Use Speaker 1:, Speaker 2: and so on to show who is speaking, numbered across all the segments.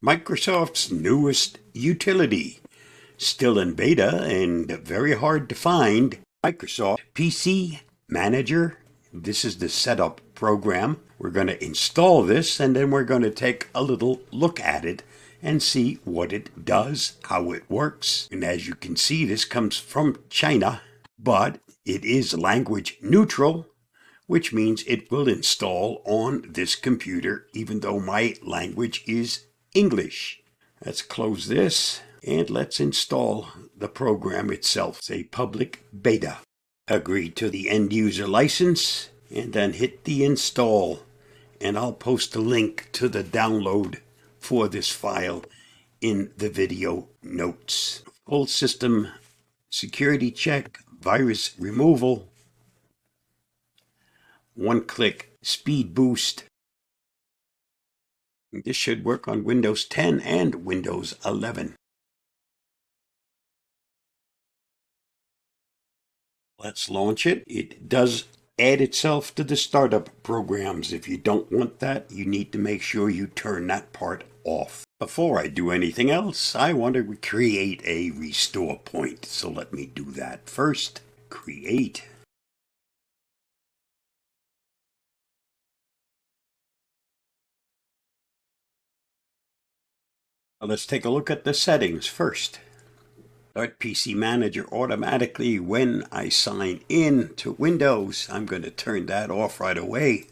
Speaker 1: Microsoft's newest utility, still in beta and very hard to find, Microsoft PC Manager. This is the setup program. We're going to install this and then we're going to take a little look at it and see what it does, how it works. And as you can see, this comes from China, but it is language neutral, which means it will install on this computer even though my language is English. Let's close this and let's install the program itself. It's a public beta. Agree to the end user license and then hit the install, and I'll post a link to the download for this file in the video notes. Full system security check, virus removal, one-click speed boost. This should work on Windows 10 and Windows 11. Let's launch it. It does add itself to the startup programs. If you don't want that, you need to make sure you turn that part off. Before I do anything else, I want to create a restore point. So let me do that first. Create. Now let's take a look at the settings first. Start PC Manager automatically when I sign in to Windows. I'm going to turn that off right away.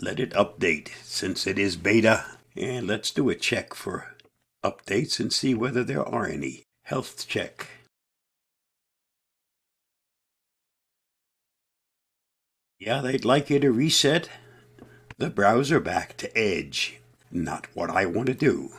Speaker 1: Let it update since it is beta. And let's do a check for updates and see whether there are any. Health check. Yeah, they'd like you to reset the browser back to Edge. Not what I want to do.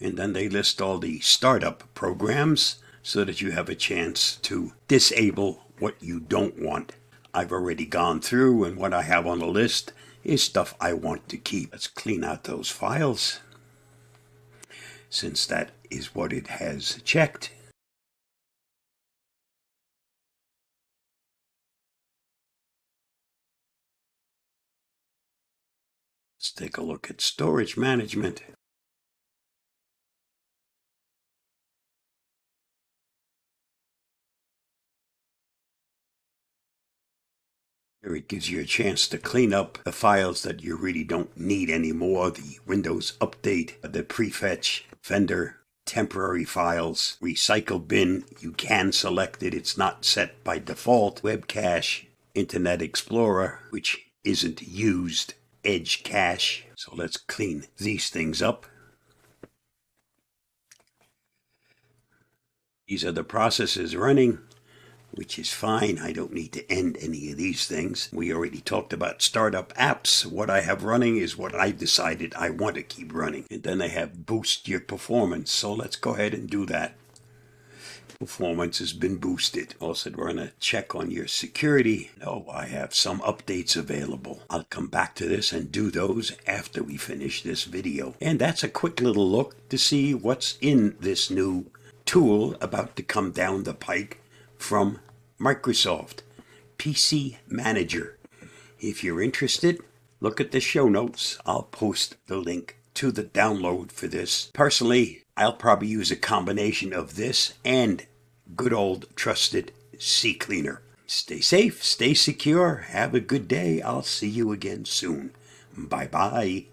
Speaker 1: And then they list all the startup programs so that you have a chance to disable what you don't want. I've already gone through, and what I have on the list is stuff I want to keep. Let's clean out those files, since that is what it has checked. Let's take a look at storage management. Here it gives you a chance to clean up the files that you really don't need anymore. The Windows Update, the prefetch, vendor, temporary files, recycle bin. You can select it. It's not set by default. Web cache, Internet Explorer, which isn't used. Edge cache. So let's clean these things up. These are the processes running, which is fine. I don't need to end any of these things. We already talked about startup apps. What I have running is what I've decided I want to keep running. And then they have boost your performance. So let's go ahead and do that. Performance has been boosted. Also run a check on your security. No, I have some updates available. I'll come back to this and do those after we finish this video. And that's a quick little look to see what's in this new tool about to come down the pike from Microsoft, PC Manager. If you're interested, look at the show notes. I'll post the link to the download for this. Personally, I'll probably use a combination of this and good old trusted CCleaner. Stay safe, stay secure, have a good day. I'll see you again soon. Bye-bye.